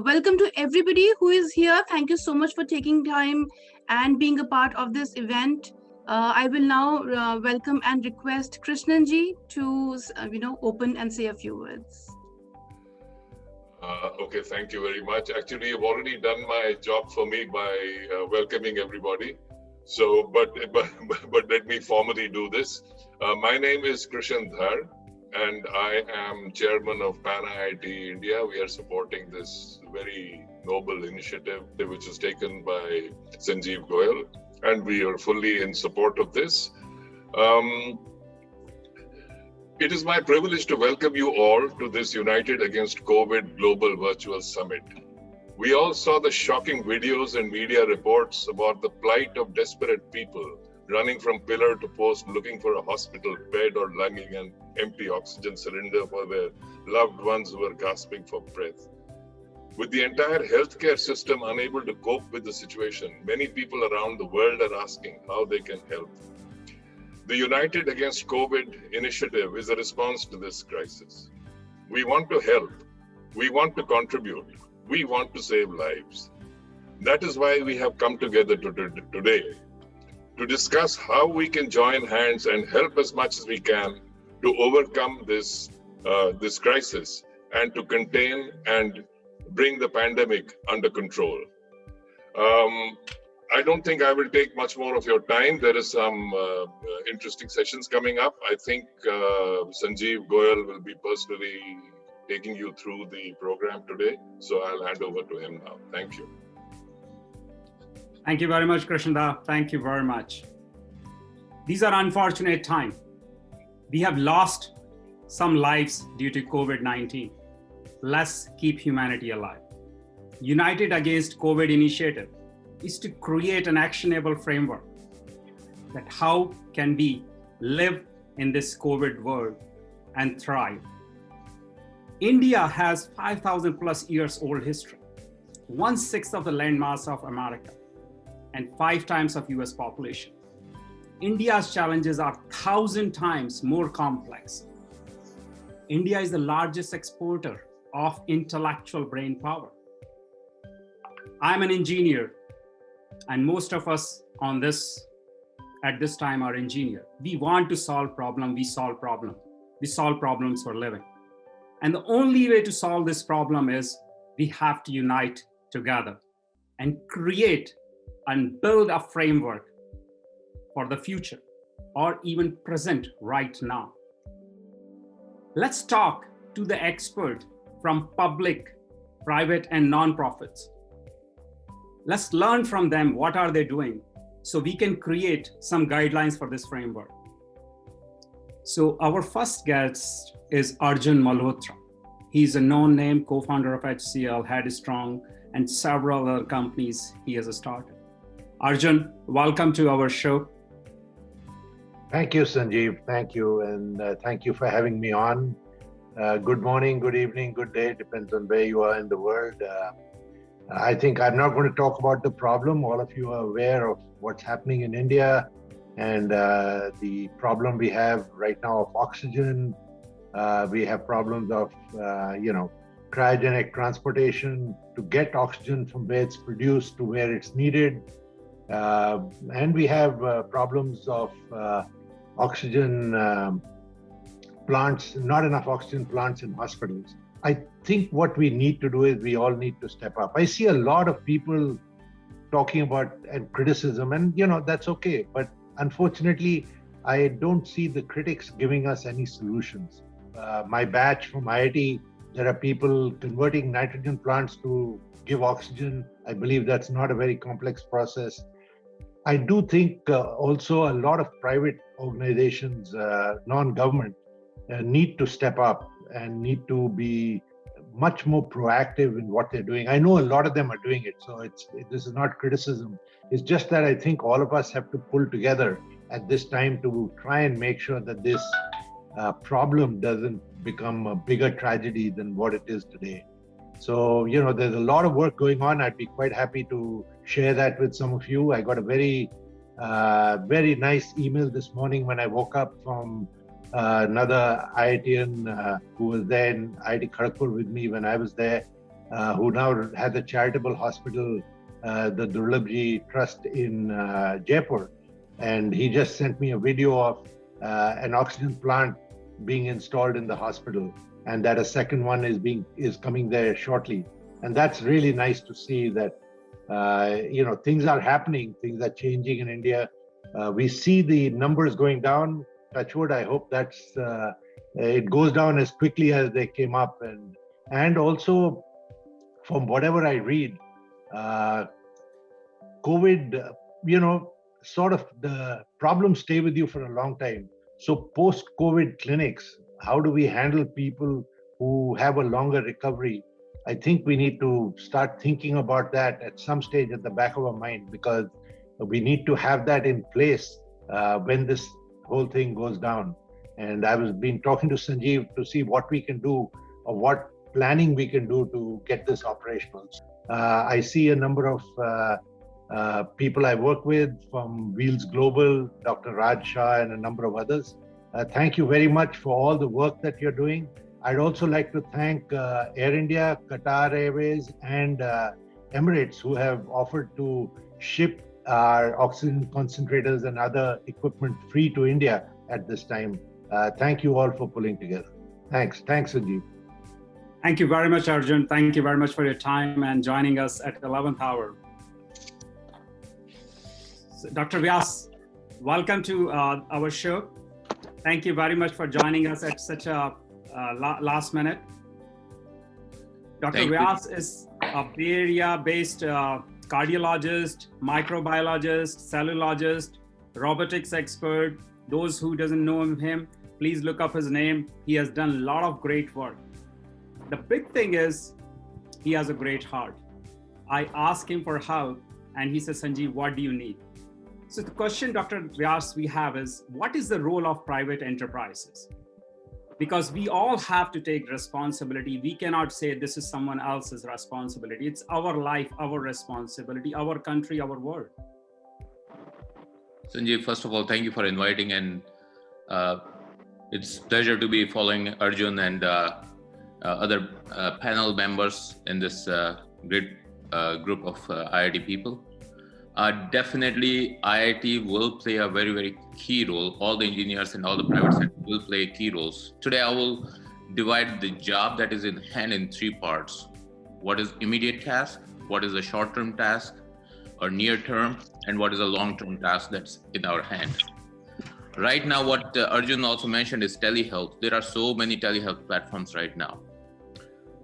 Welcome to everybody who is here. Thank you so much for taking time and being a part of this event. I will now welcome and request Krishnanji to, open and say a few words. Okay, thank you very much. Actually, you've already done my job for me by welcoming everybody. So, but let me formally do this. My name is Krishan Dhar, and I am chairman of Pan IIT India. We are supporting this very noble initiative which is taken by Sanjeev Goyal, and we are fully in support of this. It is my privilege to welcome you all to this United Against COVID Global Virtual Summit. We all saw the shocking videos and media reports about the plight of desperate people running from pillar to post looking for a hospital bed or lugging an empty oxygen cylinder for their loved ones who were gasping for breath. With the entire healthcare system unable to cope with the situation, many people around the world are asking how they can help. The United Against COVID initiative is a response to this crisis. We want to help. We want to contribute. We want to save lives. That is why we have come together today to discuss how we can join hands and help as much as we can to overcome this crisis and to contain and bring the pandemic under control. I don't think I will take much more of your time. There is some interesting sessions coming up. I think Sanjeev Goyal will be personally taking you through the program today. So I'll hand over to him now. Thank you. Thank you very much, Krishnada. Thank you very much. These are unfortunate times. We have lost some lives due to COVID-19. Let's keep humanity alive. United Against COVID initiative is to create an actionable framework that how can we live in this COVID world and thrive. India has 5,000 plus years old history, 1/6 of the landmass of America, and 5 times of US population. India's challenges are 1,000 times more complex. India is the largest exporter of intellectual brain power. I'm an engineer, and most of us on this, at this time, are engineers. We want to solve problems, we solve problems. We solve problems for a living. And the only way to solve this problem is we have to unite together and create and build a framework for the future or even present right now. Let's talk to the expert from public, private, and nonprofits. Let's learn from them what are they doing so we can create some guidelines for this framework. So our first guest is Arjun Malhotra. He's a known name co-founder of HCL, Headstrong, and several other companies he has started. Arjun, welcome to our show. Thank you, Sanjeev. Thank you. And thank you for having me on. Good morning, good evening, good day. Depends on where you are in the world. I think I'm not going to talk about the problem. All of you are aware of what's happening in India and the problem we have right now of oxygen. We have problems of, cryogenic transportation to get oxygen from where it's produced to where it's needed. And we have problems of oxygen plants, not enough oxygen plants in hospitals. I think what we need to do is we all need to step up. I see a lot of people talking about and criticism, and that's okay. But unfortunately, I don't see the critics giving us any solutions. My batch from IIT, there are people converting nitrogen plants to give oxygen. I believe that's not a very complex process. I do think also a lot of private organizations, non-government, need to step up and need to be much more proactive in what they're doing. I know a lot of them are doing it, so this is not criticism. It's just that I think all of us have to pull together at this time to try and make sure that this problem doesn't become a bigger tragedy than what it is today. So, there's a lot of work going on. I'd be quite happy to share that with some of you. I got a very nice email this morning when I woke up from another IITian who was there in IIT Kharagpur with me when I was there. who now has a charitable hospital, the Durlabji Trust in Jaipur. And he just sent me a video of an oxygen plant being installed in the hospital, and that a second one is coming there shortly. And that's really nice to see that things are happening, things are changing in India. We see the numbers going down. Touch wood, I hope that's it goes down as quickly as they came up. And also, from whatever I read, COVID, sort of the problems stay with you for a long time. So post-COVID clinics, how do we handle people who have a longer recovery? I think we need to start thinking about that at some stage at the back of our mind, because we need to have that in place when this whole thing goes down. And I was been talking to Sanjeev to see what we can do or what planning we can do to get this operational. I see a number of people I work with from Wheels Global, Dr. Raj Shah, and a number of others. Thank you very much for all the work that you're doing. I'd also like to thank Air India, Qatar Airways, and Emirates, who have offered to ship our oxygen concentrators and other equipment free to India at this time. Thank you all for pulling together. Thanks, Sanjeev. Thank you very much, Arjun. Thank you very much for your time and joining us at 11th hour. So, Dr. Vyas, welcome to our show. Thank you very much for joining us at such a last minute. Dr. Vyas is a Bay Area-based cardiologist, microbiologist, cellulologist, robotics expert. Those who doesn't know him, please look up his name. He has done a lot of great work. The big thing is he has a great heart. I asked him for help and he said, Sanjeev, what do you need? So the question, Dr. Vyas, we have is, what is the role of private enterprises? Because we all have to take responsibility. We cannot say this is someone else's responsibility. It's our life, our responsibility, our country, our world. Sanjeev, first of all, thank you for inviting, and it's a pleasure to be following Arjun and other panel members in this great group of IIT people. Definitely, IIT will play a very, very key role. All the engineers and all the private sector will play key roles. Today, I will divide the job that is in hand in three parts. What is immediate task? What is a short-term task or near-term? And what is a long-term task that's in our hand? Right now, what Arjun also mentioned is telehealth. There are so many telehealth platforms right now.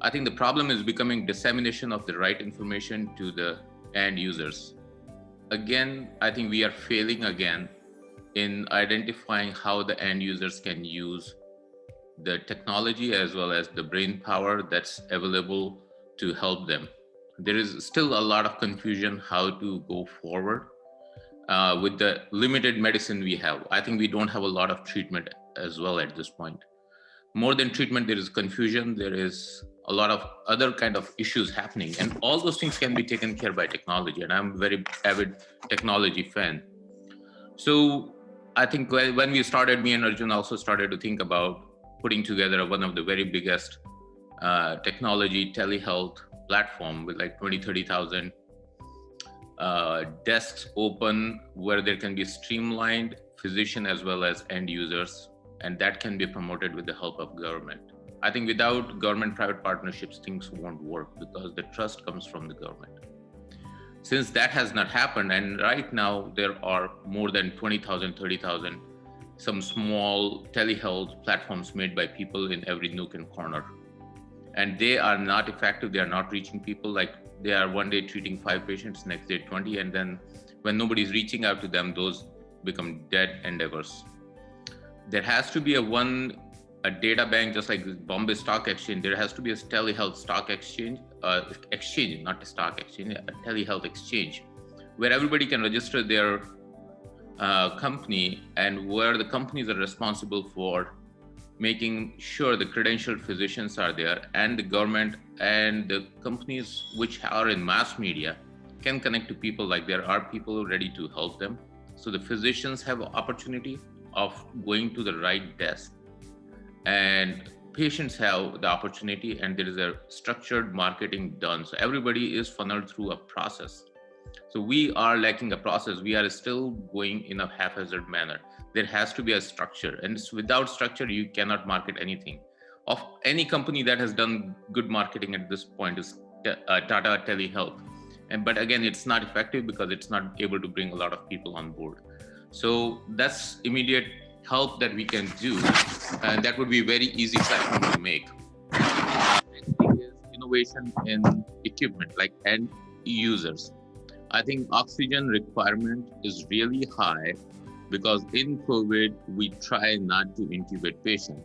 I think the problem is becoming dissemination of the right information to the end users. Again, I think we are failing again in identifying how the end users can use the technology as well as the brain power that's available to help them. There is still a lot of confusion how to go forward with the limited medicine we have. I think we don't have a lot of treatment as well at this point. More than treatment, there is confusion. There is a lot of other kind of issues happening, and all those things can be taken care by technology. And I'm a very avid technology fan. So I think when we started, me and Arjun also started to think about putting together one of the very biggest technology telehealth platform with like 20,000-30,000 desks open, where there can be streamlined physician as well as end users, and that can be promoted with the help of government. I think without government-private partnerships, things won't work because the trust comes from the government. Since that has not happened, and right now there are more than 20,000, 30,000, some small telehealth platforms made by people in every nook and corner. And they are not effective, they are not reaching people. Like they are one day treating 5 patients, next day 20, and then when nobody's reaching out to them, those become dead endeavors. There has to be a data bank, just like the Bombay Stock Exchange. There has to be a telehealth stock exchange, not a stock exchange, a telehealth exchange, where everybody can register their company, and where the companies are responsible for making sure the credentialed physicians are there, and the government and the companies which are in mass media can connect to people. Like there are people ready to help them. So the physicians have an opportunity of going to the right desk and patients have the opportunity and there is a structured marketing done. So everybody is funneled through a process. So we are lacking a process. We are still going in a haphazard manner. There has to be a structure, and without structure, you cannot market anything. Of any company that has done good marketing at this point is Tata Telehealth. But again, it's not effective because it's not able to bring a lot of people on board. So that's immediate help that we can do, and that would be very easy platform to make. Next thing is innovation in equipment, like end users. I think oxygen requirement is really high because in COVID, we try not to intubate patients.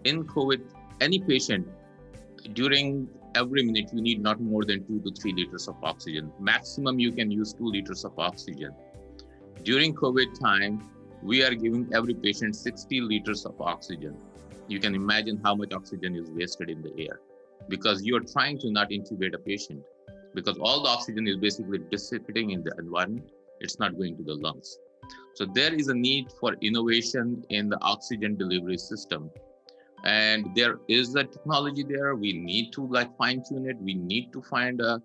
In COVID, any patient, during every minute, you need not more than 2 to 3 liters of oxygen. Maximum, you can use 2 liters of oxygen. During COVID time, we are giving every patient 60 liters of oxygen. You can imagine how much oxygen is wasted in the air because you're trying to not intubate a patient because all the oxygen is basically dissipating in the environment. It's not going to the lungs. So there is a need for innovation in the oxygen delivery system. And there is the technology there. We need to fine tune it. We need to find a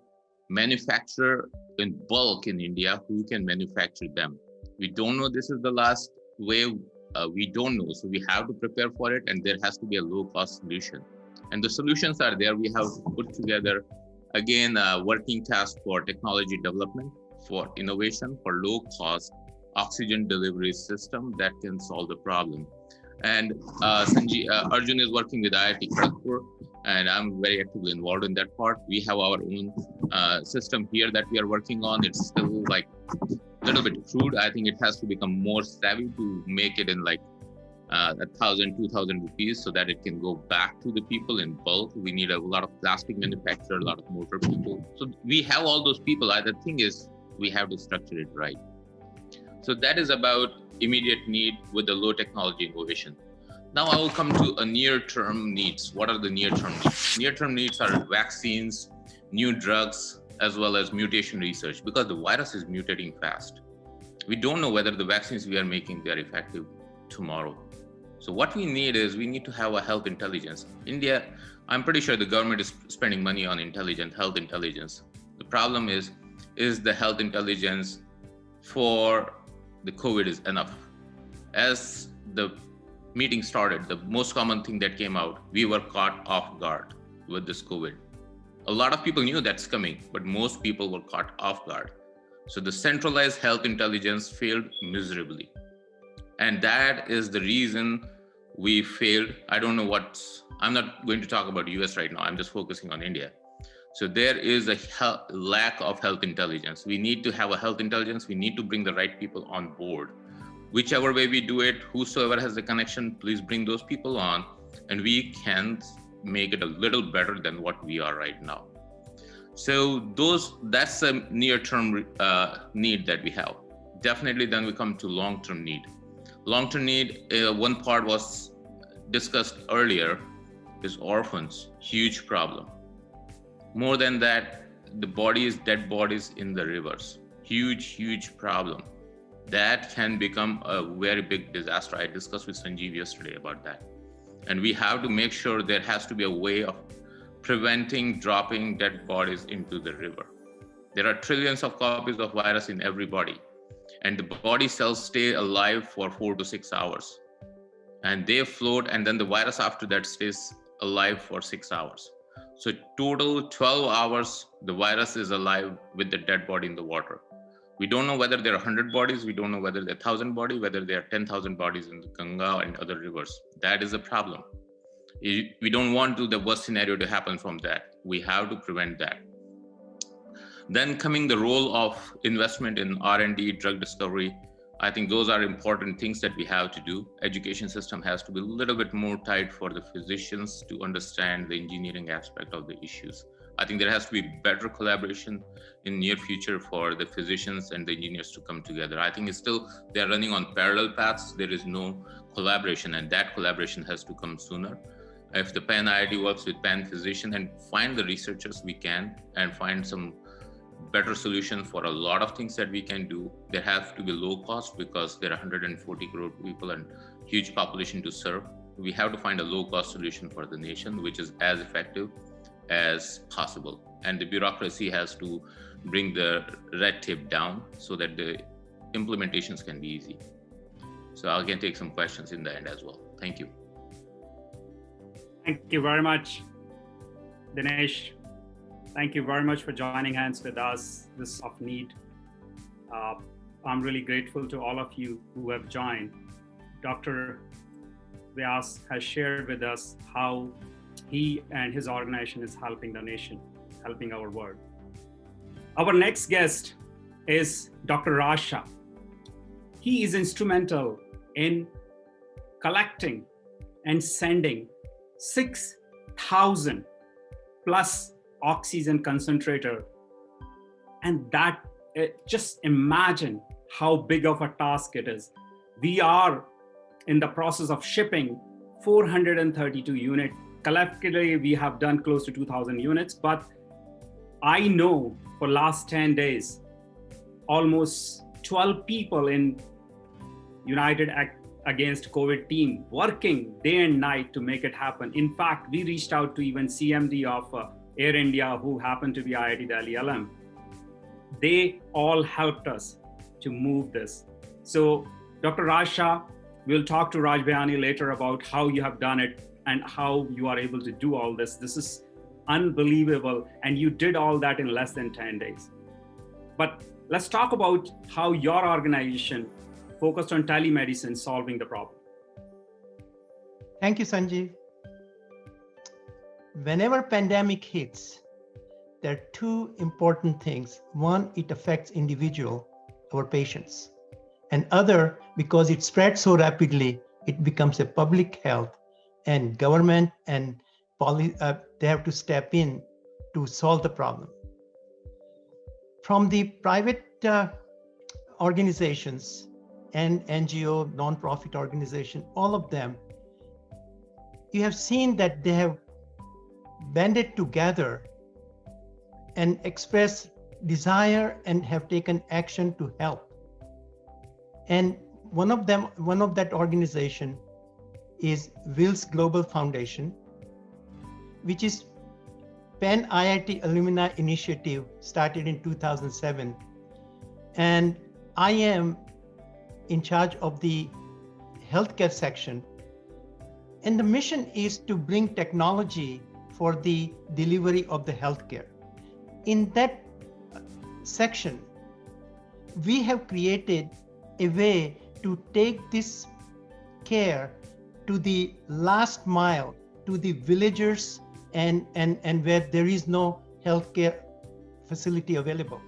manufacturer in bulk in India who can manufacture them. We don't know this is the last wave. We don't know. So we have to prepare for it. And there has to be a low cost solution. And the solutions are there. We have put together, again, a working task for technology development, for innovation, for low cost oxygen delivery system that can solve the problem. And Arjun is working with IIT Kharagpur, and I'm very actively involved in that part. We have our own system here that we are working on. It's still a little bit crude. I think it has to become more savvy to make it in 1,000, 2,000 rupees so that it can go back to the people in bulk. We need a lot of plastic manufacturer, a lot of motor people. So we have all those people. The thing is, we have to structure it right. So that is about immediate need with the low technology innovation. Now I will come to a near-term needs. What are the near-term needs? Near-term needs are vaccines, new drugs, as well as mutation research, because the virus is mutating fast. We don't know whether the vaccines we are making, they are effective tomorrow. So what we need is, we need to have a health intelligence. India, I'm pretty sure the government is spending money on health intelligence. The problem is the health intelligence for the COVID is enough? As the meeting started, the most common thing that came out, we were caught off guard with this COVID. A lot of people knew that's coming, but most people were caught off guard. So the centralized health intelligence failed miserably. And that is the reason we failed. I don't know I'm not going to talk about US right now. I'm just focusing on India. So there is a lack of health intelligence. We need to have a health intelligence. We need to bring the right people on board. Whichever way we do it, whosoever has the connection, please bring those people on, and we can make it a little better than what we are right now. So that's a near-term need that we have. Definitely then we come to long-term need. Long-term need, one part was discussed earlier, is orphans, huge problem. More than that, the dead bodies in the rivers, huge problem. That can become a very big disaster. I discussed with Sanjeev yesterday about that. And we have to make sure there has to be a way of preventing dropping dead bodies into the river. There are trillions of copies of virus in every body, and the body cells stay alive for 4 to 6 hours. And they float, and then the virus after that stays alive for 6 hours. So total 12 hours, the virus is alive with the dead body in the water. We don't know whether there are 100 bodies. We don't know whether there are 1,000 bodies, whether there are 10,000 bodies in the Ganga and other rivers. That is a problem. We don't want the worst scenario to happen from that. We have to prevent that. Then coming the role of investment in R&D, drug discovery, I think those are important things that we have to do. Education system has to be a little bit more tight for the physicians to understand the engineering aspect of the issues. I think there has to be better collaboration in near future for the physicians and the engineers to come together. I think they're running on parallel paths. There is no collaboration, and that collaboration has to come sooner. If the Penn IIT works with Penn physician and find the researchers we can, and find some better solution for a lot of things that we can do, there have to be low cost because there are 140 crore people and huge population to serve. we have to find a low-cost solution for the nation, which is as effective as possible. And the bureaucracy has to bring the red tape down so that the implementations can be easy. So I can take some questions in the end as well. Thank you. Thank you very much, Dinesh. Thank you very much for joining hands with us. This is of need. I'm really grateful to all of you who have joined. Dr. Vyas has shared with us how he and his organization is helping the nation, helping our world. Our next guest is Dr. Raj Shah. He is instrumental in collecting and sending 6,000 plus oxygen concentrator. And that, just imagine how big of a task it is. We are in the process of shipping 432 units. Collectively, we have done close to 2,000 units, but I know for last 10 days, almost 12 people in United Against COVID team working day and night to make it happen. In fact, we reached out to even CMD of Air India, who happened to be IIT Delhi alum. They all helped us to move this. So Dr. Raj Shah, we'll talk to Raj Bayani later about how you have done it and how you are able to do all this. This is unbelievable. And you did all that in less than 10 days. But let's talk about how your organization focused on telemedicine solving the problem. Thank you, Sanjeev. Whenever pandemic hits, there are two important things. One, it affects individual, our patients. And other, because it spreads so rapidly, it becomes a public health, and government and they have to step in to solve the problem. From the private organizations and NGO, non-profit organization, all of them, you have seen that they have banded together and expressed desire and have taken action to help. And one of that organization is Wills Global Foundation, which is Penn IIT Alumni Initiative, started in 2007. And I am in charge of the healthcare section. And the mission is to bring technology for the delivery of the healthcare. In that section, we have created a way to take this care to the last mile, to the villagers and where there is no healthcare facility available.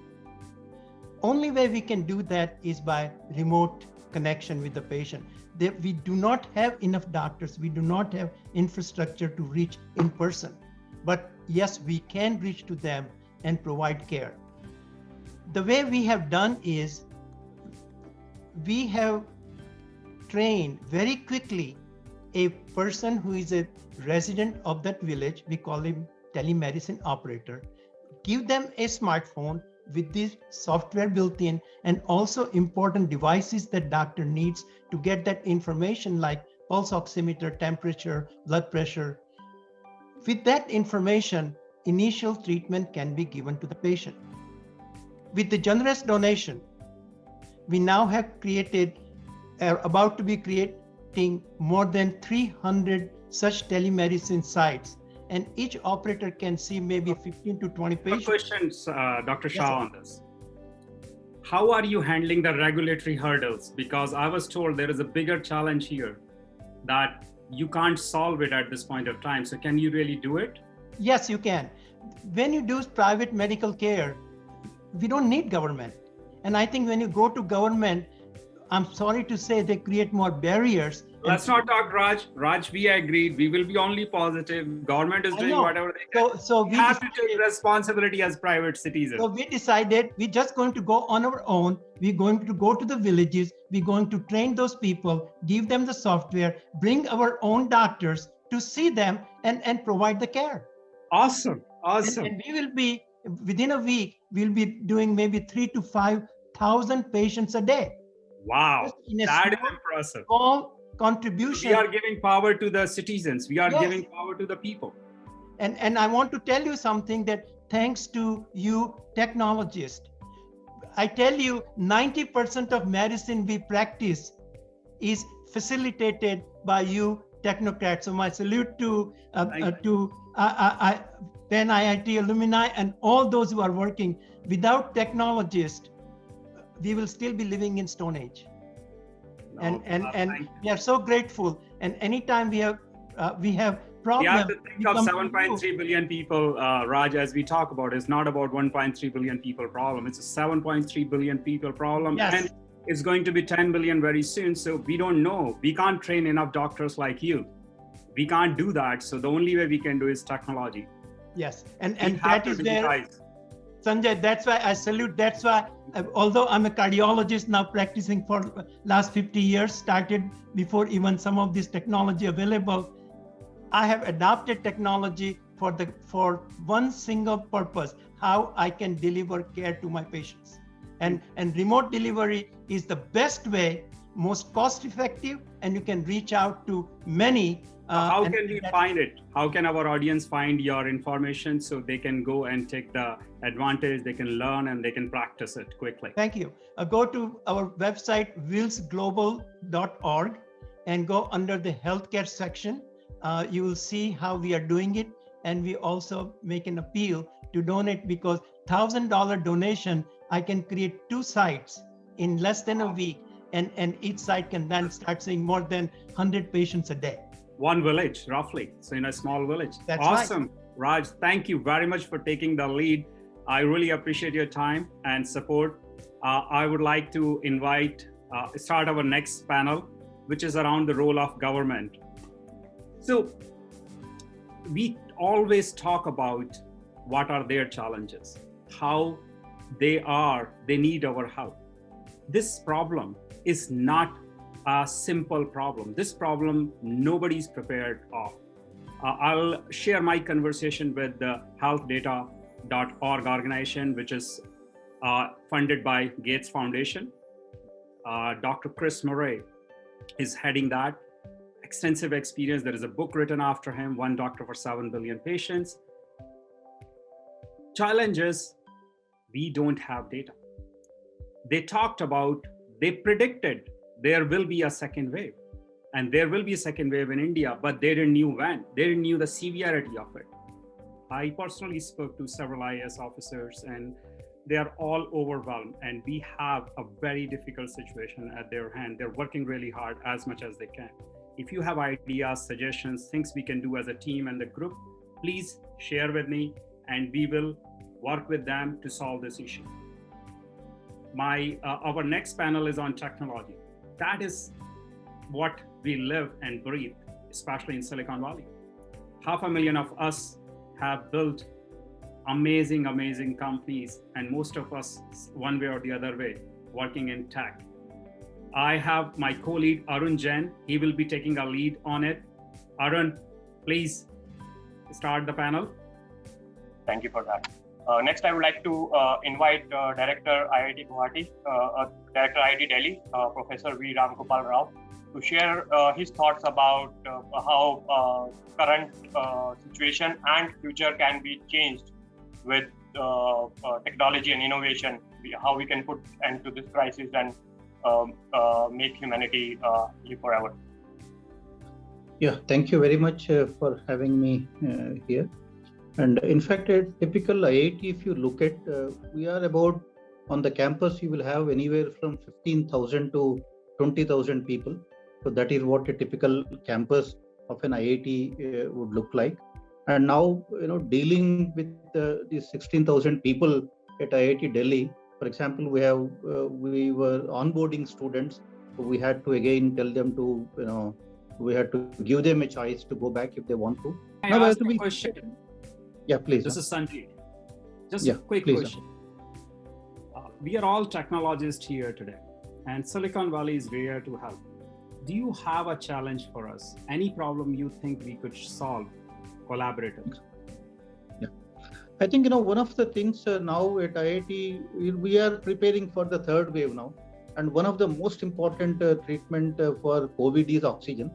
Only way we can do that is by remote connection with the patient. We do not have enough doctors. We do not have infrastructure to reach in person. But yes, we can reach to them and provide care. The way we have done is we have trained very quickly a person who is a resident of that village. We call him telemedicine operator. Give them a smartphone with this software built in, and also important devices that doctor needs to get that information, like pulse oximeter, temperature, blood pressure. With that information, initial treatment can be given to the patient. With the generous donation, we now have created, about to be creating more than 300 such telemedicine sites, and each operator can see maybe 15 to 20 patients. Questions, Dr. Shah, on this. How are you handling the regulatory hurdles? Because I was told there is a bigger challenge here that you can't solve it at this point of time. So can you really do it? Yes, you can. When you do private medical care, we don't need government. And I think when you go to government, I'm sorry to say, they create more barriers. Let's not talk, Raj. Raj, we agreed. We will be only positive. Government is doing whatever they can. So we have to take responsibility as private citizens. So we decided we're just going to go on our own. We're going to go to the villages. We're going to train those people, give them the software, bring our own doctors to see them and provide the care. Awesome. Awesome. And we will be, within a week, we'll be doing maybe 3,000 to 5,000 patients a day. Wow, that is impressive. Small contribution. We are giving power to the citizens. We are Yes. giving power to the people. And I want to tell you something, that thanks to you technologists, I tell you 90% of medicine we practice is facilitated by you technocrats. So my salute to Penn IIT alumni and all those who are working. Without technologists, we will still be living in Stone Age. And we are so grateful. And anytime we have We have to think of 7.3 billion people, Raj, as we talk about. It's not about 1.3 billion people problem. It's a 7.3 billion people problem. Yes. And it's going to be 10 billion very soon. So we don't know. We can't train enough doctors like you. We can't do that. So the only way we can do is technology. Yes. And that is where, digitize. Sanjay, that's why I salute. That's why, although I'm a cardiologist now practicing for last 50 years, started before even some of this technology available, I have adopted technology for one single purpose: how I can deliver care to my patients. And remote delivery is the best way, most cost effective, and you can reach out to many. How can we find it? How can our audience find your information so they can go and take the advantage, they can learn and they can practice it quickly? Thank you. Go to our website, willsglobal.org, and go under the healthcare section. You will see how we are doing it. And we also make an appeal to donate, because $1,000 donation, I can create 2 sites in less than a week. And each site can then start seeing more than 100 patients a day. One village, roughly. So in a small village. That's awesome. Right. Raj, thank you very much for taking the lead. I really appreciate your time and support. I would like to start our next panel, which is around the role of government. So we always talk about what are their challenges, how they need our help. This problem is not a simple problem. This problem nobody's prepared of. I'll share my conversation with the healthdata.org organization, which is funded by Gates Foundation. Dr. Chris Murray is heading that. Extensive experience. There is a book written after him, One Doctor for 7 Billion Patients. Challenge is, we don't have data. They predicted there will be a second wave, and there will be a second wave in India, but they didn't know when. They didn't know the severity of it. I personally spoke to several IAS officers, and they are all overwhelmed, and we have a very difficult situation at their hand. They're working really hard as much as they can. If you have ideas, suggestions, things we can do as a team and the group, please share with me, and we will work with them to solve this issue. Our next panel is on technology. That is what we live and breathe, especially in Silicon Valley. 500,000 of us have built amazing, amazing companies, and most of us, one way or the other way, working in tech. I have my co-lead, Arun Jain. He will be taking a lead on it. Arun, please start the panel. Thank you for that. Next, I would like to invite Director IIT Guwahati, Director IIT Delhi, Professor V. Ram Gopal Rao, to share his thoughts about how current situation and future can be changed with technology and innovation, how we can put end to this crisis and make humanity live forever. Yeah, thank you very much for having me here. And in fact, a typical IIT, if you look at, we are about, on the campus, you will have anywhere from 15,000 to 20,000 people. So that is what a typical campus of an IIT would look like. And now, dealing with these 16,000 people at IIT Delhi, for example, we were onboarding students. So we had to again tell them to, we had to give them a choice to go back if they want to. I ask a question. Yeah, please. This is Sanjay. Just a quick question. We are all technologists here today, and Silicon Valley is here to help. Do you have a challenge for us? Any problem you think we could solve collaboratively? Yeah, I think one of the things now at IIT, we are preparing for the third wave now. And one of the most important treatment for COVID is oxygen.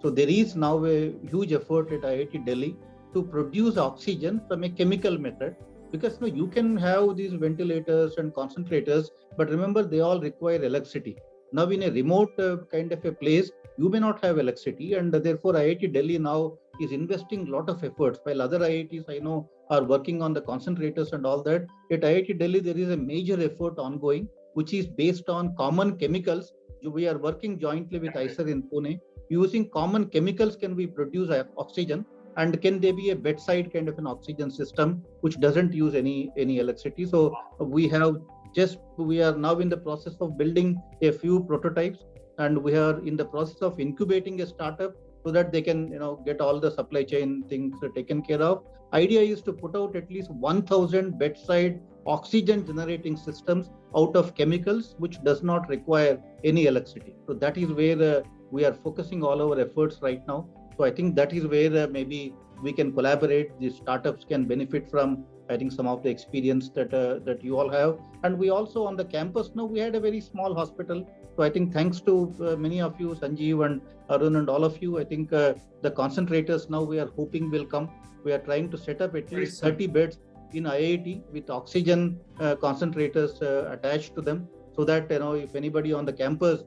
So there is now a huge effort at IIT Delhi to produce oxygen from a chemical method, because you can have these ventilators and concentrators, but remember they all require electricity. Now in a remote kind of a place, you may not have electricity, and therefore IIT Delhi now is investing a lot of efforts, while other IITs I know are working on the concentrators and all that. At IIT Delhi, there is a major effort ongoing, which is based on common chemicals. We are working jointly with IISER in Pune. Using common chemicals, can we produce oxygen, and can there be a bedside kind of an oxygen system which doesn't use any electricity? So we are now in the process of building a few prototypes, and we are in the process of incubating a startup so that they can get all the supply chain things taken care of. Idea is to put out at least 1,000 bedside oxygen generating systems out of chemicals which does not require any electricity. So that is where we are focusing all our efforts right now. So I think that is where maybe we can collaborate. These startups can benefit from, I think, some of the experience that you all have. And we also on the campus now, we had a very small hospital. So I think thanks to many of you, Sanjeev and Arun and all of you, I think the concentrators now we are hoping will come. We are trying to set up at least 30 beds in IIT with oxygen concentrators attached to them, so that if anybody on the campus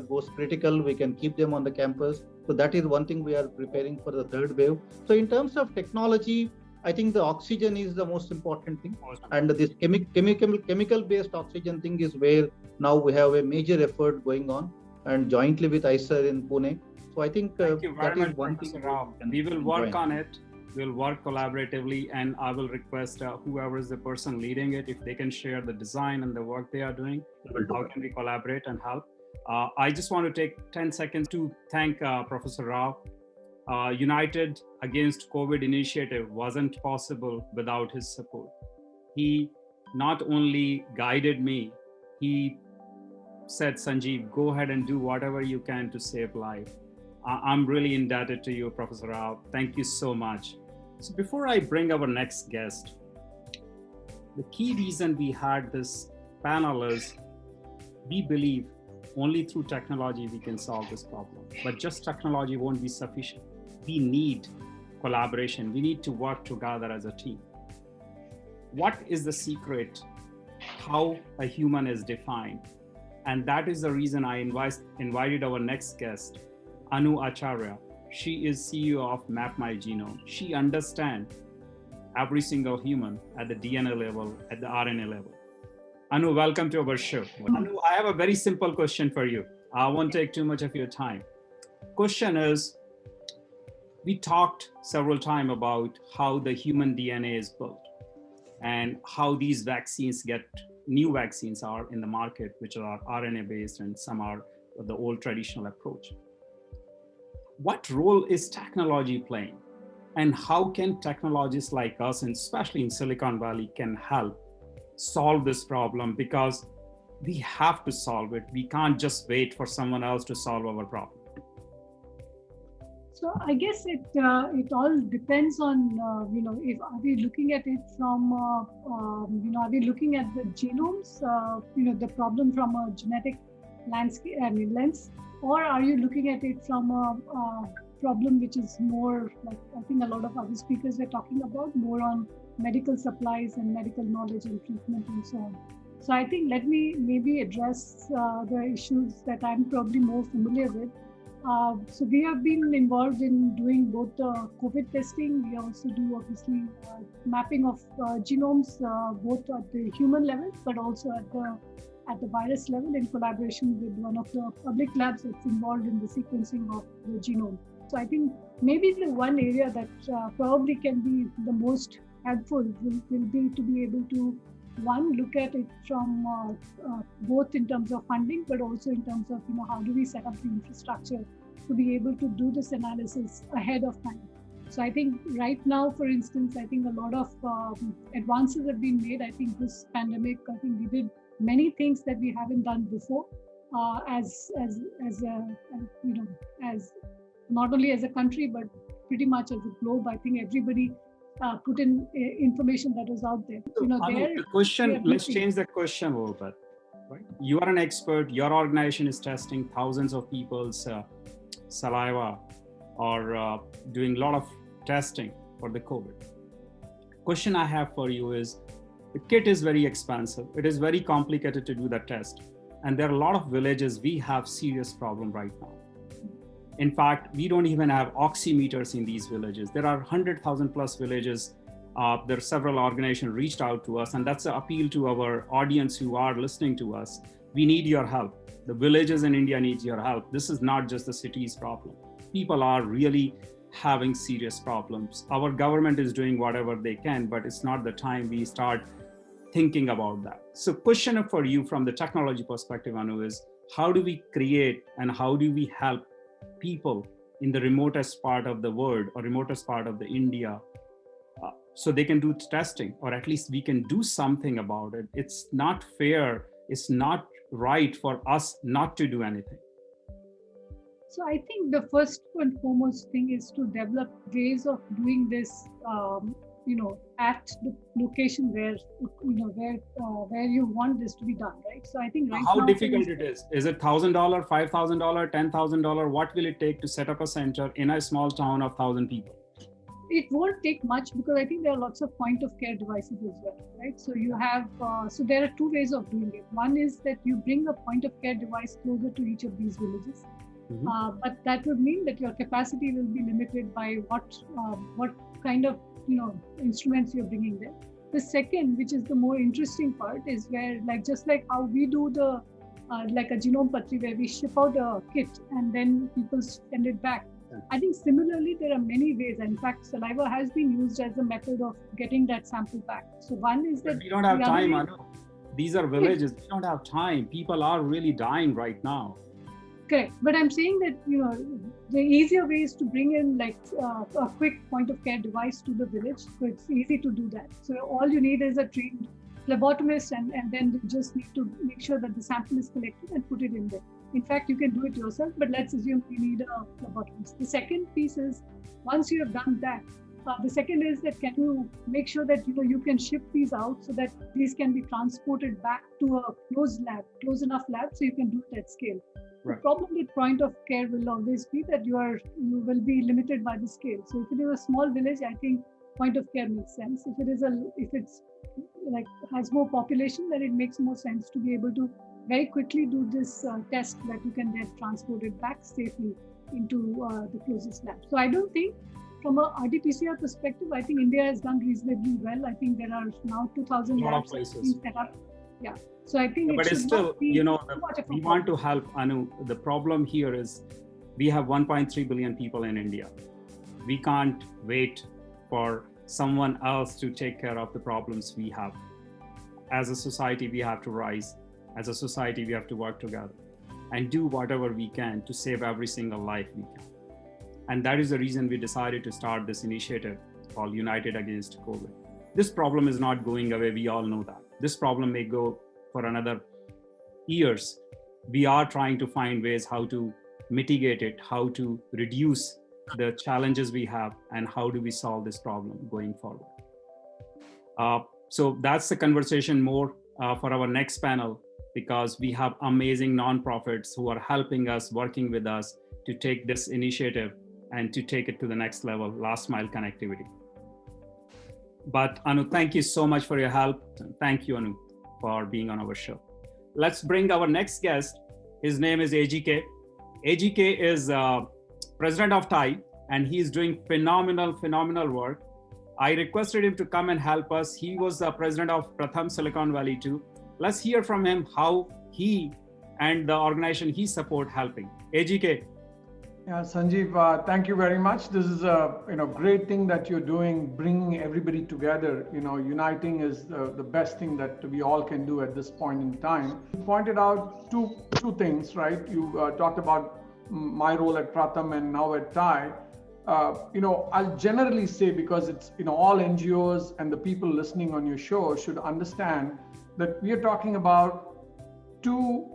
goes critical, we can keep them on the campus. So that is one thing we are preparing for the third wave. So in terms of technology, I think the oxygen is the most important thing. And this chemical-based oxygen thing is where now we have a major effort going on, and jointly with IISER in Pune. So I think Thank you very that much, is one Professor thing. Rao. We will work on it. We'll work collaboratively, and I will request whoever is the person leading it, if they can share the design and the work they are doing, how can we collaborate and help. I just want to take 10 seconds to thank Professor Rao. United Against COVID initiative wasn't possible without his support. He not only guided me, he said, Sanjeev, go ahead and do whatever you can to save life. I'm really indebted to you, Professor Rao. Thank you so much. So before I bring our next guest, the key reason we had this panel is we believe only through technology we can solve this problem. But just technology won't be sufficient. We need collaboration. We need to work together as a team. What is the secret? How a human is defined? And that is the reason I invited our next guest, Anu Acharya. She is CEO of Map My Genome. She understands every single human at the DNA level, at the RNA level. Anu, welcome to our show. Anu, I have a very simple question for you. I won't take too much of your time. Question is, we talked several times about how the human DNA is built and how these vaccines new vaccines are in the market, which are RNA based and some are the old traditional approach. What role is technology playing, and how can technologists like us, and especially in Silicon Valley, can help solve this problem? Because we have to solve it. We can't just wait for someone else to solve our problem. So I guess it all depends on if are we looking at it from are we looking at the genomes the problem from a genetic landscape lens, or are you looking at it from a problem which is more like, I think a lot of other speakers were talking about, more on medical supplies and medical knowledge and treatment and so on. So I think let me maybe address the issues that I'm probably more familiar with. So we have been involved in doing both COVID testing. We also do obviously mapping of genomes, both at the human level, but also at the virus level, in collaboration with one of the public labs that's involved in the sequencing of the genome. So I think maybe the one area that probably can be the most helpful will be to be able to, one, look at it from both in terms of funding, but also in terms of how do we set up the infrastructure to be able to do this analysis ahead of time. So I think right now, for instance, I think a lot of advances have been made. I think this pandemic, I think we did many things that we haven't done before, as not only as a country but pretty much as a globe. I think everybody put in information that was out there. The question, let's change the question a little bit, right? you are an expert. Your organization is testing thousands of people's saliva or doing a lot of testing for the COVID. Question I have for you is, the kit is very expensive. It is very complicated to do the test. And there are a lot of villages we have serious problem right now. In fact, we don't even have oximeters in these villages. There are 100,000 plus villages. There are several organizations reached out to us, and that's an appeal to our audience who are listening to us. We need your help. The villages in India need your help. This is not just the city's problem. People are really having serious problems. Our government is doing whatever they can, but it's not the time we start thinking about that. So question for you from the technology perspective, Anu, is how do we create and how do we help people in the remotest part of the world or remotest part of the India so they can do testing, or at least we can do something about it. It's not fair. It's not right for us not to do anything. So I think the first and foremost thing is to develop ways of doing this, at the location where you want this to be done, right? So I think how difficult it is. Is it $1,000, $5,000, $10,000? What will it take to set up a center in a small town of 1,000 people? It won't take much, because I think there are lots of point of care devices as well, right? So you have, so there are two ways of doing it. One is that you bring a point of care device closer to each of these villages. Mm-hmm. But that would mean that your capacity will be limited by what kind of instruments you're bringing there. The second, which is the more interesting part, is where just like how we do the like a genome patri, where we ship out a kit and then people send it back. I think similarly, there are many ways. In fact, saliva has been used as a method of getting that sample back. So one is that we don't have time, Anu. These are villages. We don't have time. People are really dying right now. Correct. But I'm saying that, the easier way is to bring in a quick point of care device to the village. So it's easy to do that. So all you need is a trained phlebotomist, and then you just need to make sure that the sample is collected and put it in there. In fact, you can do it yourself, but let's assume you need a phlebotomist. The second piece is, once you have done that, the second is that can you make sure that you can ship these out so that these can be transported back to a close enough lab so you can do it at scale. Right. The problem with point of care will always be that you will be limited by the scale. So if it is a small village, I think point of care makes sense. If it's has more population, then it makes more sense to be able to very quickly do this test that you can get transported back safely into the closest lab. So I don't think, from a RT-PCR perspective, I think India has done reasonably well. I think there are now 2,000 labs set up. Yeah. So I think, but it's still, we want to help, Anu. The problem here is we have 1.3 billion people in India. We can't wait for someone else to take care of the problems we have. As a society, we have to rise. As a society, we have to work together and do whatever we can to save every single life we can. And that is the reason we decided to start this initiative called United Against COVID. This problem is not going away. We all know that. This problem may go for another years. We are trying to find ways how to mitigate it, how to reduce the challenges we have, and how do we solve this problem going forward. So that's the conversation more for our next panel, because we have amazing nonprofits who are helping us, working with us to take this initiative and to take it to the next level, last mile connectivity. But Anu, thank you so much for your help. Thank you, Anu, for being on our show. Let's bring our next guest. His name is AGK. AGK is president of TIE, and he is doing phenomenal work. I requested him to come and help us. He was the president of Pratham Silicon Valley too. Let's hear from him how he and the organization he support helping. AGK. Yeah, Sanjeev, thank you very much. This is a great thing that you're doing, bringing everybody together. Uniting is the best thing that we all can do at this point in time. You pointed out two things, right? You talked about my role at Pratham and now at TIE. I'll generally say, because it's all NGOs and the people listening on your show should understand that we are talking about two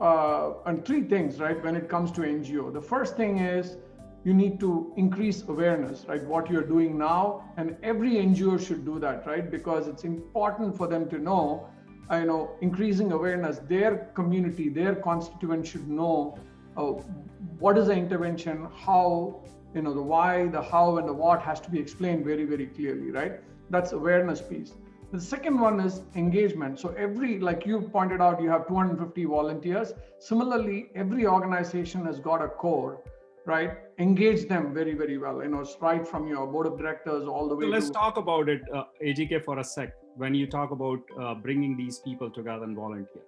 and three things, right, when it comes to NGO. The first thing is you need to increase awareness, right, what you're doing now, and every NGO should do that, right, because it's important for them to know increasing awareness, their community, their constituents should know what is the intervention, how, the why, the how, and the what has to be explained very, very clearly, right? That's awareness piece. The second one is engagement. So like you pointed out, you have 250 volunteers. Similarly, every organization has got a core, right? Engage them very, very well, right from your board of directors all the way. So let's talk about it, AGK, for a sec. When you talk about bringing these people together and volunteer,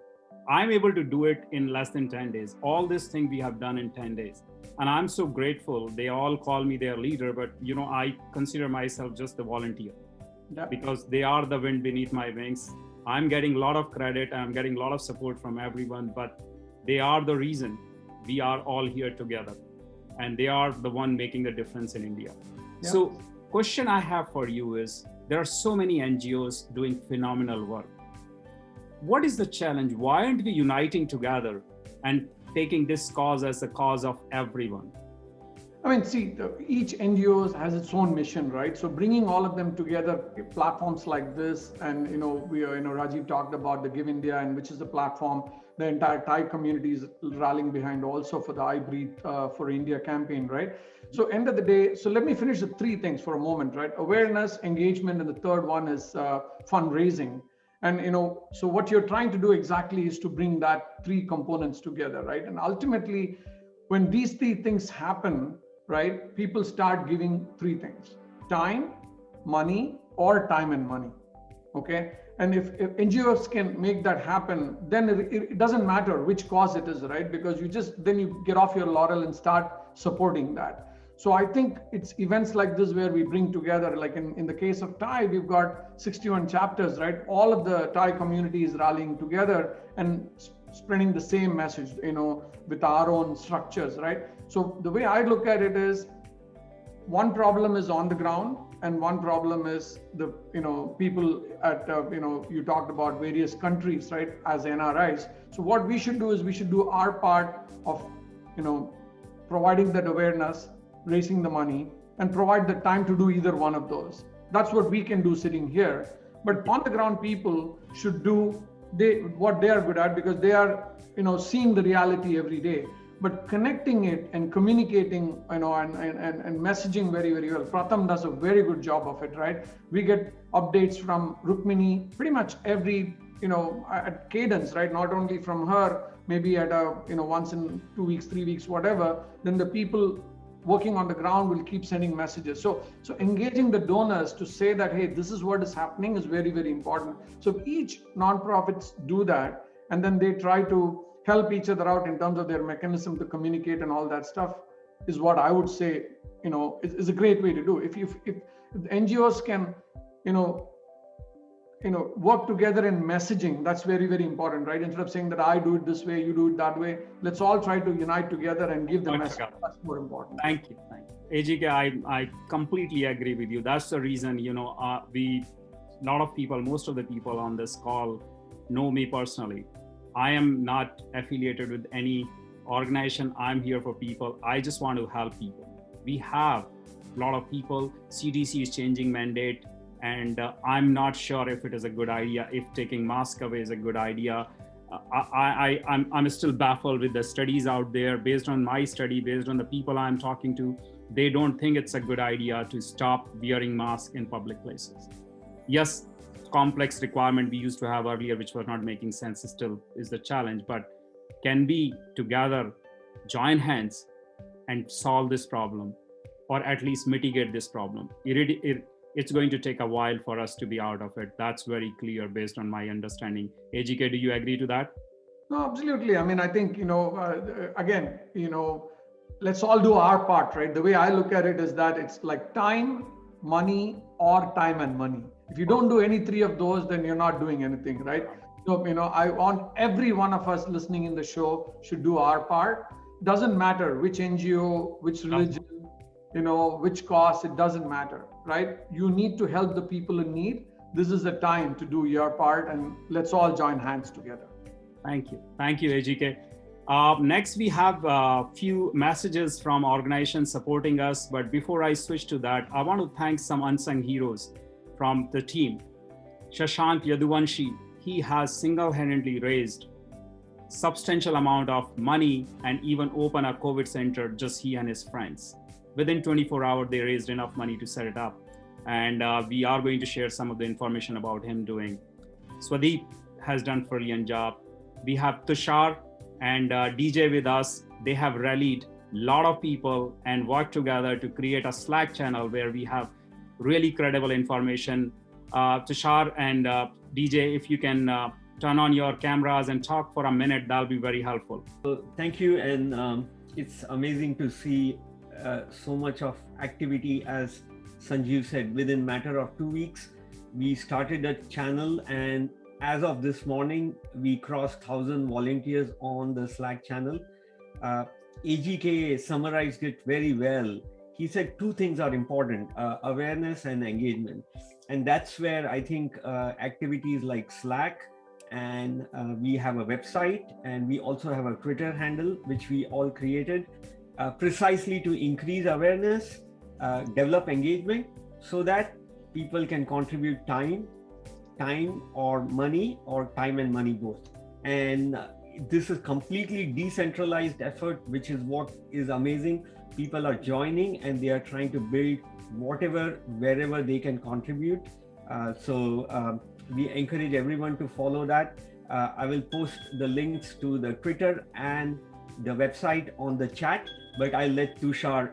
I'm able to do it in less than 10 days. All this thing we have done in 10 days. And I'm so grateful. They all call me their leader, but I consider myself just the volunteer. Yeah. Because they are the wind beneath my wings. I'm getting a lot of credit. I'm getting a lot of support from everyone, but they are the reason we are all here together. And they are the one making the difference in India. Yeah. So question I have for you is, there are so many NGOs doing phenomenal work. What is the challenge? Why aren't we uniting together and taking this cause as the cause of everyone? I mean, see, each NGO has its own mission, right? So bringing all of them together, platforms like this, and Rajiv talked about the Give India, and which is the platform the entire Thai community is rallying behind, also for the I Breathe for India campaign, right? So end of the day, so let me finish the three things for a moment, right? Awareness, engagement, and the third one is fundraising. And so what you're trying to do exactly is to bring that three components together, right? And ultimately, when these three things happen, right, people start giving three things: time, money, or time and money. Okay. And if NGOs can make that happen, then it doesn't matter which cause it is, right? Because then you get off your laurel and start supporting that. So I think it's events like this where we bring together, like in the case of Thai, we've got 61 chapters, right? All of the Thai community is rallying together and spreading the same message, with our own structures, right? So the way I look at it is, one problem is on the ground, and one problem is the people at you talked about various countries, right, as NRIs. So what we should do is we should do our part of providing that awareness, raising the money, and provide the time to do either one of those. That's what we can do sitting here. But on the ground, people should do what they are good at, because they are seeing the reality every day. But connecting it and communicating, and messaging very, very well. Pratham does a very good job of it, right? We get updates from Rukmini pretty much every, at cadence, right? Not only from her, maybe at once in 2 weeks, 3 weeks, whatever. Then the people working on the ground will keep sending messages. So engaging the donors to say that, hey, this is what is happening is very, very important. So each nonprofits do that, and then they try to help each other out in terms of their mechanism to communicate and all that stuff, is what I would say, is a great way to do. If NGOs can, work together in messaging, that's very, very important, right? Instead of saying that I do it this way, you do it that way, let's all try to unite together and give the message. That's more important. Thank you. AGK, I completely agree with you. That's the reason, a lot of people, most of the people on this call know me personally. I am not affiliated with any organization. I'm here for people. I just want to help people. We have a lot of people. CDC is changing mandate, and I'm not sure if it is a good idea, if taking mask away is a good idea. I'm still baffled with the studies out there. Based on my study, based on the people I'm talking to, they don't think it's a good idea to stop wearing masks in public places. Yes, complex requirement we used to have earlier, which was not making sense, still is the challenge. But can we together join hands and solve this problem, or at least mitigate this problem? It's going to take a while for us to be out of it. That's very clear based on my understanding. AGK, do you agree to that? No, absolutely. I mean, I think, again, let's all do our part, right? The way I look at it is that it's like time, money, or time and money. If you don't do any three of those, then you're not doing anything, right? So, I want every one of us listening in the show should do our part. Doesn't matter which NGO, which religion, which cause, it doesn't matter, right? You need to help the people in need. This is the time to do your part, and let's all join hands together. Thank you. Thank you, AGK. Next, we have a few messages from organizations supporting us. But before I switch to that, I want to thank some unsung heroes from the team. Shashank Yaduvanshi, he has single-handedly raised substantial amount of money and even open a COVID center, just he and his friends. Within 24 hours, they raised enough money to set it up. And we are going to share some of the information about him doing. Swadeep has done a brilliant job. We have Tushar and DJ with us. They have rallied a lot of people and worked together to create a Slack channel where we have really credible information. Tushar and DJ, if you can turn on your cameras and talk for a minute, that'll be very helpful. Thank you. And it's amazing to see so much of activity. As Sanjeev said, within matter of 2 weeks, we started a channel, and as of this morning, we crossed 1,000 volunteers on the Slack channel. AGK summarized it very well. He said two things are important, awareness and engagement. And that's where I think activities like Slack, and we have a website, and we also have a Twitter handle, which we all created precisely to increase awareness, develop engagement, so that people can contribute time or money, or time and money both. And this is completely decentralized effort, which is what is amazing. People are joining and they are trying to build wherever they can contribute. So we encourage everyone to follow that. I will post the links to the Twitter and the website on the chat, but I'll let Tushar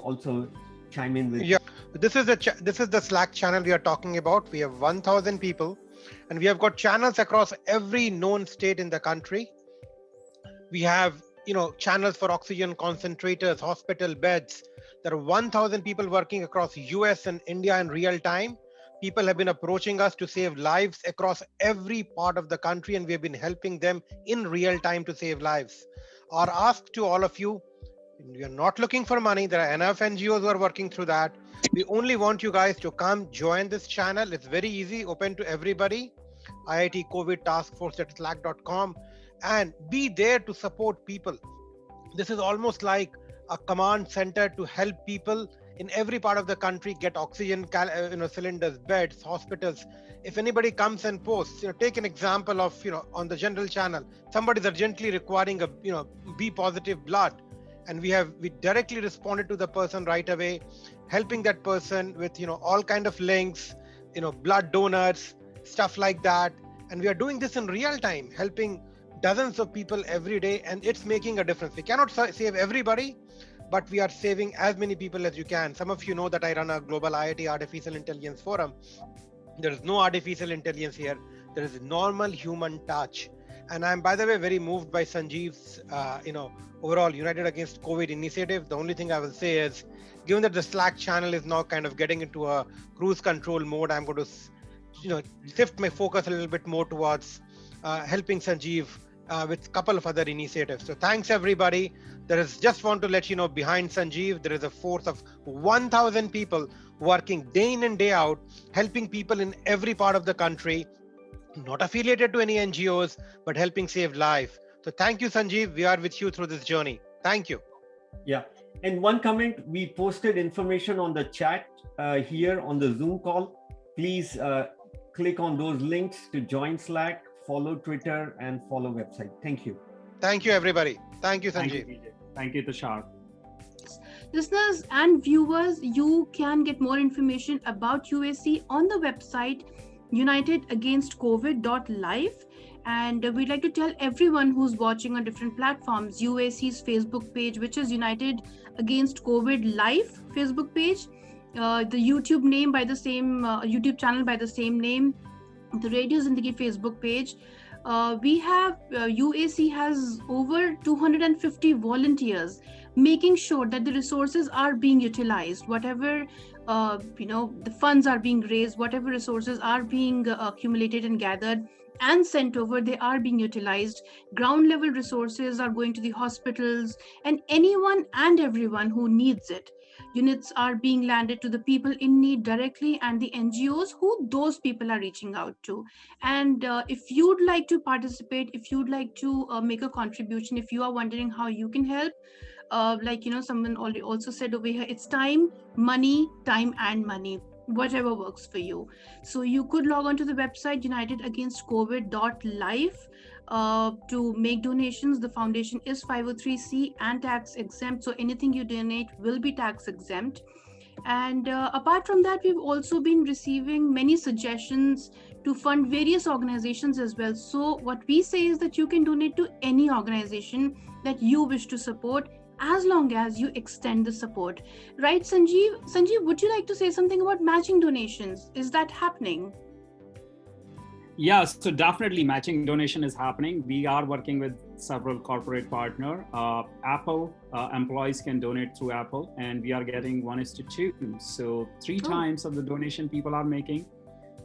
also chime in with. Yeah, this is the Slack channel we are talking about. We have 1,000 people, and we have got channels across every known state in the country. We have channels for oxygen concentrators, hospital beds. There are 1,000 people working across US and India in real time. People have been approaching us to save lives across every part of the country, and we have been helping them in real time to save lives. Our ask to all of you, we are not looking for money. There are enough NGOs who are working through that. We only want you guys to come join this channel. It's very easy, open to everybody. IIT COVID Task Force at slack.com, and be there to support people. This is almost like a command center to help people in every part of the country get oxygen cylinders, beds, hospitals. If anybody comes and posts, take an example of on the general channel, somebody's urgently requiring a B positive blood, and we directly responded to the person right away, helping that person with all kind of links, blood donors, stuff like that. And we are doing this in real time, helping dozens of people every day, and it's making a difference. We cannot save everybody, but we are saving as many people as you can. Some of you know that I run a global IIT Artificial Intelligence Forum. There is no artificial intelligence here. There is normal human touch. And I'm, by the way, very moved by Sanjeev's, overall United Against COVID initiative. The only thing I will say is, given that the Slack channel is now kind of getting into a cruise control mode, I'm going to, shift my focus a little bit more towards helping Sanjeev with a couple of other initiatives. So thanks everybody. Just want to let you know, behind Sanjeev, there is a force of 1,000 people working day in and day out, helping people in every part of the country, not affiliated to any NGOs, but helping save lives. So thank you, Sanjeev. We are with you through this journey. Thank you. Yeah. And one comment, we posted information on the chat here on the Zoom call. Please click on those links to join Slack, follow Twitter, and follow website. Thank you. Thank you, everybody. Thank you, Sanjeev. Thank you, Tushar. Listeners and viewers, you can get more information about UAC on the website unitedagainstcovid.live. And we'd like to tell everyone who's watching on different platforms, UAC's Facebook page, which is United Against COVID Live Facebook page, the YouTube name by the same, YouTube channel by the same name, the Radio Zindagi Facebook page. We have, UAC has over 250 volunteers making sure that the resources are being utilized, whatever the funds are being raised, whatever resources are being accumulated and gathered and sent over, they are being utilized. Ground level resources are going to the hospitals and anyone and everyone who needs it. Units are being landed to the people in need directly, and the NGOs who those people are reaching out to. And if you'd like to participate, if you'd like to make a contribution, if you are wondering how you can help, someone already also said over here, it's time, and money. whatever works for you. So you could log on to the website unitedagainstcovid.life to make donations. The foundation is 503c and tax exempt, so anything you donate will be tax exempt. And apart from that, we've also been receiving many suggestions to fund various organizations as well. So what we say is that you can donate to any organization that you wish to support, as long as you extend the support. Right, Sanjeev? Sanjeev, would you like to say something about matching donations? Is that happening? Yeah, so definitely matching donation is happening. We are working with several corporate partner. Apple employees can donate through Apple, and we are getting 1:2. So 3 times of the donation people are making.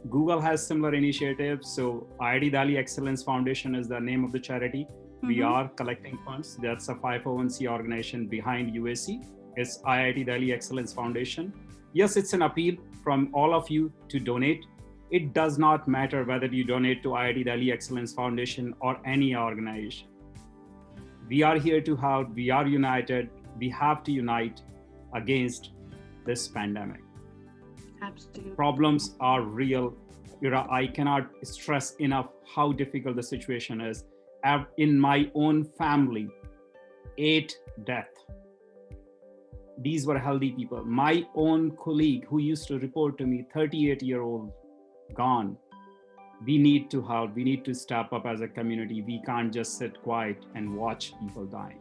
Google has similar initiatives. So IIT Delhi Excellence Foundation is the name of the charity. We are collecting funds. That's a 501c organization behind UAC. It's IIT Delhi Excellence Foundation. Yes, it's an appeal from all of you to donate. It does not matter whether you donate to IIT Delhi Excellence Foundation or any organization. We are here to help. We are united. We have to unite against this pandemic. Absolutely. Problems are real. I cannot stress enough how difficult the situation is. In my own family, 8 deaths. These were healthy people. My own colleague who used to report to me, 38-year-old, gone. We need to help. We need to step up as a community. We can't just sit quiet and watch people dying.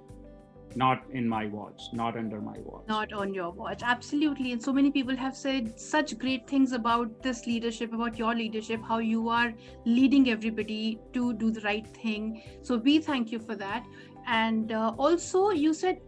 Not in my watch, not under my watch. Not on your watch. Absolutely. And so many people have said such great things about this leadership, about your leadership, how you are leading everybody to do the right thing. So we thank you for that. And also you said,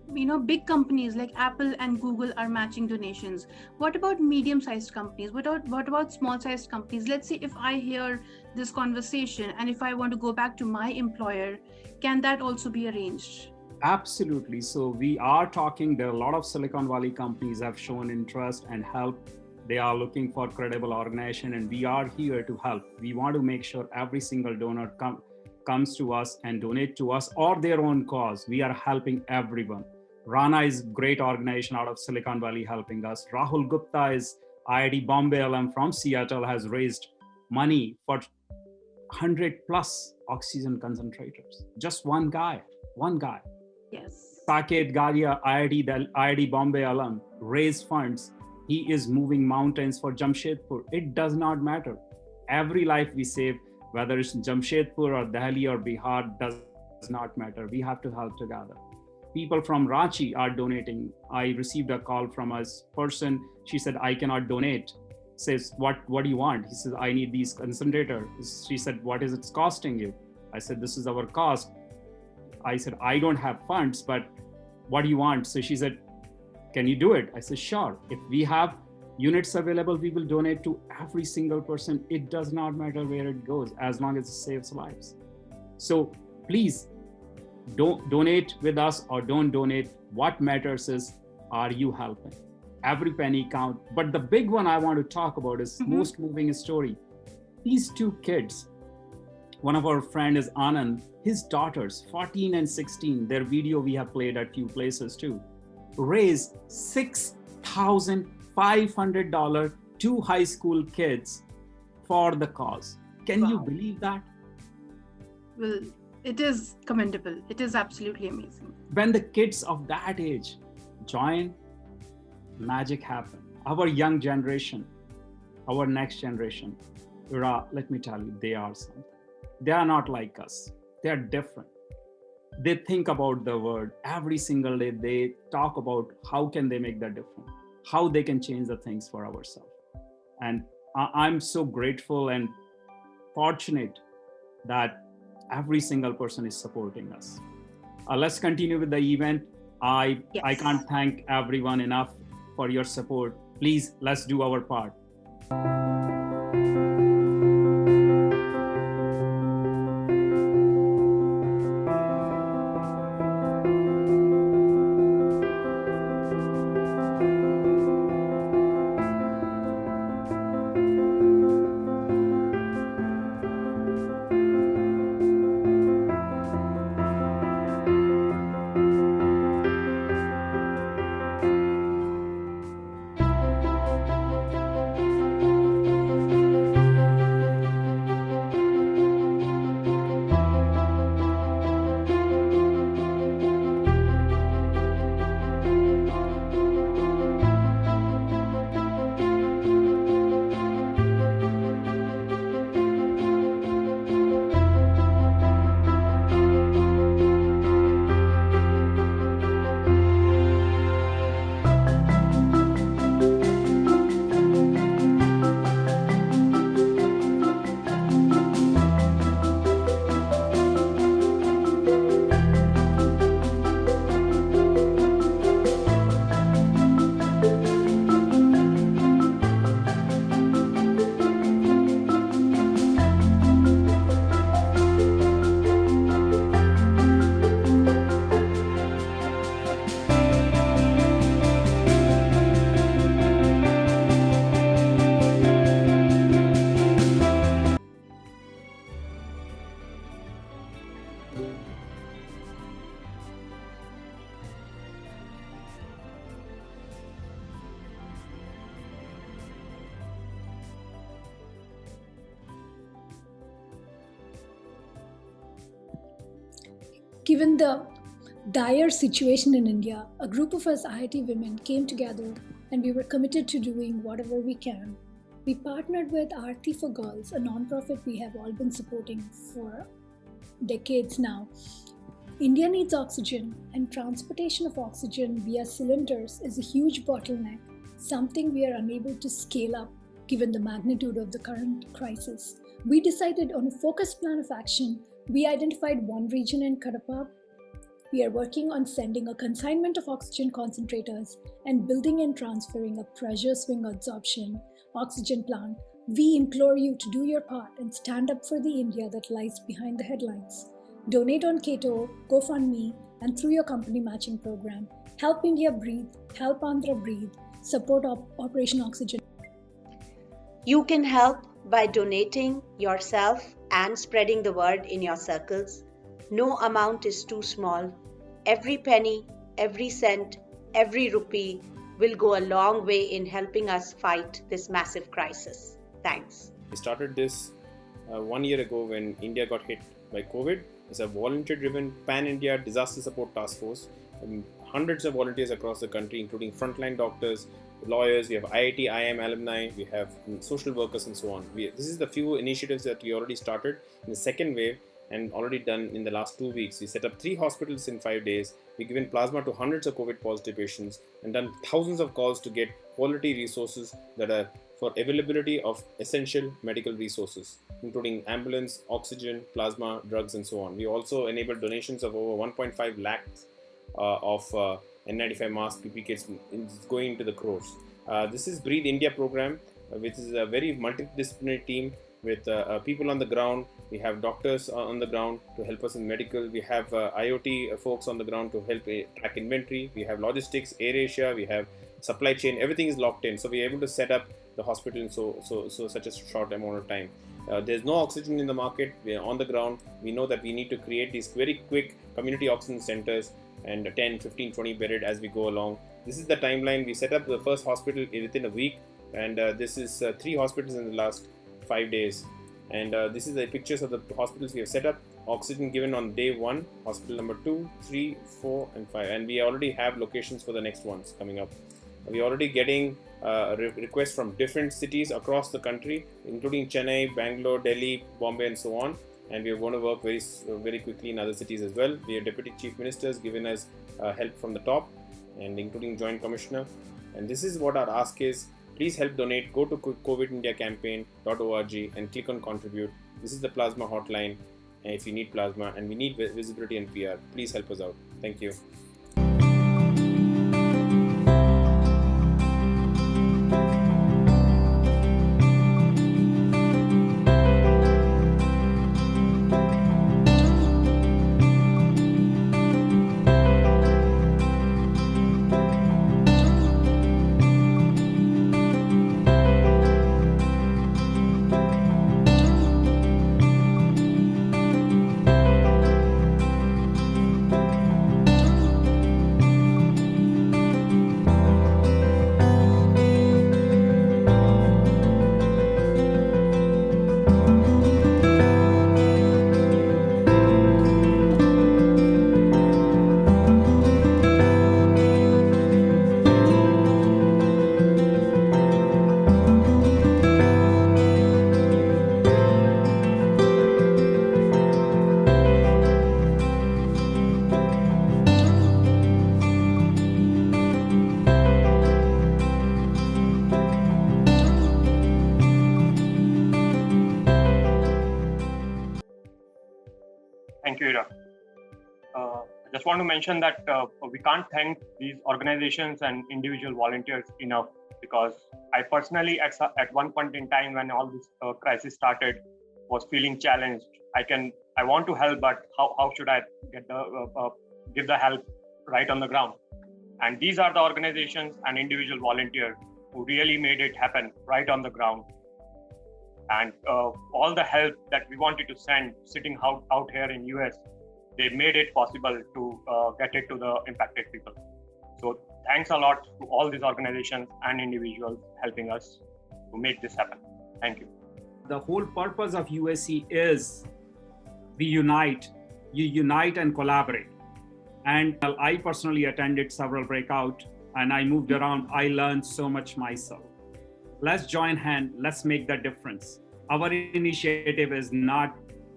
big companies like Apple and Google are matching donations. What about medium-sized companies? What about small-sized companies? Let's say if I hear this conversation and if I want to go back to my employer, can that also be arranged? Absolutely. So we are talking, there are a lot of Silicon Valley companies have shown interest and help. They are looking for credible organization, and we are here to help. We want to make sure every single donor comes to us and donate to us or their own cause. We are helping everyone. Rana is a great organization out of Silicon Valley helping us. Rahul Gupta is IIT Bombay alum from Seattle, has raised money for 100 plus oxygen concentrators. Just one guy. Yes. Saket Gadia, IIT Bombay alum, raised funds. He is moving mountains for Jamshedpur. It does not matter. Every life we save, whether it's Jamshedpur or Delhi or Bihar, does not matter. We have to help together. People from Ranchi are donating. I received a call from a person. She said, I cannot donate. Says, what do you want? He says, I need these concentrators. She said, what is it costing you? I said, this is our cost. I said, I don't have funds, but what do you want? So she said, can you do it? I said, sure. If we have units available, we will donate to every single person. It does not matter where it goes, as long as it saves lives. So please don't donate with us or don't donate. What matters is, are you helping? Every penny counts. But the big one I want to talk about is most moving story. These 2 kids, one of our friend is Anand, his daughters, 14 and 16, their video we have played at few places too, raised $6,500 to high school kids for the cause. Can you believe that? Well, it is commendable. It is absolutely amazing. When the kids of that age join, magic happens. Our young generation, our next generation, let me tell you, they are something. They are not like us. They are different. They think about the world every single day. They talk about how can they make that different, how they can change the things for ourselves. And I'm so grateful and fortunate that every single person is supporting us. Let's continue with the event. I can't thank everyone enough for your support. Please, let's do our part. Given the dire situation in India, a group of us IIT women came together and we were committed to doing whatever we can. We partnered with Aarti for Girls, a non-profit we have all been supporting for decades now. India needs oxygen, and transportation of oxygen via cylinders is a huge bottleneck, something we are unable to scale up given the magnitude of the current crisis. We decided on a focused plan of action. We identified one region in Kadapa. We are working on sending a consignment of oxygen concentrators and building and transferring a pressure swing adsorption oxygen plant. We implore you to do your part and stand up for the India that lies behind the headlines. Donate on Cato, GoFundMe, and through your company matching program. Help India breathe, help Andhra breathe, support Operation Oxygen. You can help by donating yourself and spreading the word in your circles. No amount is too small. Every penny, every cent, every rupee will go a long way in helping us fight this massive crisis. Thanks. We started this 1 year ago when India got hit by COVID. It's a volunteer-driven pan-India disaster support task force. Hundreds of volunteers across the country, including frontline doctors, lawyers, we have IIT, IIM alumni, we have social workers and so on. This is the few initiatives that we already started in the second wave and already done in the last 2 weeks. We set up 3 hospitals in 5 days. We've given plasma to hundreds of COVID positive patients and done thousands of calls to get quality resources that are for availability of essential medical resources, including ambulance, oxygen, plasma, drugs, and so on. We also enabled donations of over 1.5 lakhs of N95 masks, PP kits, going into the crores. This is Breathe India program, which is a very multidisciplinary team with people on the ground. We have doctors on the ground to help us in medical. We have IoT folks on the ground to help track inventory. We have logistics, AirAsia, we have supply chain. Everything is locked in, so we're able to set up the hospital in such a short amount of time. There's no oxygen in the market. We are on the ground. We know that we need to create these very quick community oxygen centers and 10, 15, 20 bedded as we go along. This is the timeline. We set up the first hospital within a week, and this is 3 hospitals in the last 5 days. And this is the pictures of the hospitals we have set up. Oxygen given on day 1, hospital number 2, 3, 4, and 5. And we already have locations for the next ones coming up. We're already getting requests from different cities across the country, including Chennai, Bangalore, Delhi, Bombay, and so on. And we are going to work very quickly in other cities as well. We have Deputy Chief Ministers giving us help from the top, and including Joint Commissioner. And this is what our ask is. Please help donate. Go to covidindiacampaign.org and click on contribute. This is the plasma hotline if you need plasma, and we need visibility and PR. Please help us out. Thank you. Thank you, Ira. I just want to mention that we can't thank these organizations and individual volunteers enough, because I personally, at one point in time when all this crisis started, was feeling challenged. I want to help, but how should I get give the help right on the ground? And these are the organizations and individual volunteers who really made it happen right on the ground. And all the help that we wanted to send sitting out here in US, they made it possible to get it to the impacted people. So thanks a lot to all these organizations and individuals helping us to make this happen. Thank you. The whole purpose of UAC is we unite you unite and collaborate. And I personally attended several breakout and I moved around. I learned so much myself. Let's join hand. Let's make that difference. Our initiative is not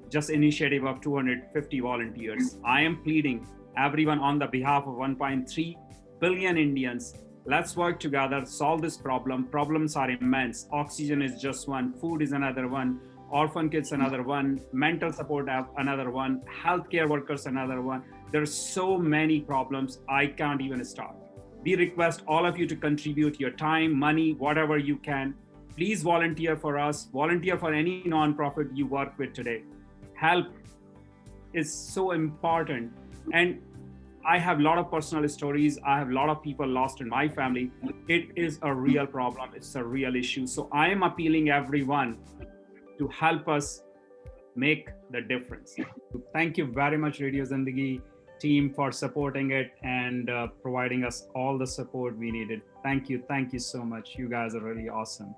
just initiative of 250 volunteers. I am pleading everyone on the behalf of 1.3 billion Indians. Let's work together, solve this problem. Problems are immense. Oxygen is just one, food is another one, orphan kids another one, mental support another one, healthcare workers another one. There's so many problems, I can't even start. We request all of you to contribute your time, money, whatever you can. Please volunteer for us, volunteer for any nonprofit you work with today. Help is so important. And I have a lot of personal stories. I have a lot of people lost in my family. It is a real problem. It's a real issue. So I am appealing everyone to help us make the difference. Thank you very much, Radio Zindagi team, for supporting it and providing us all the support we needed. Thank you. Thank you so much. You guys are really awesome.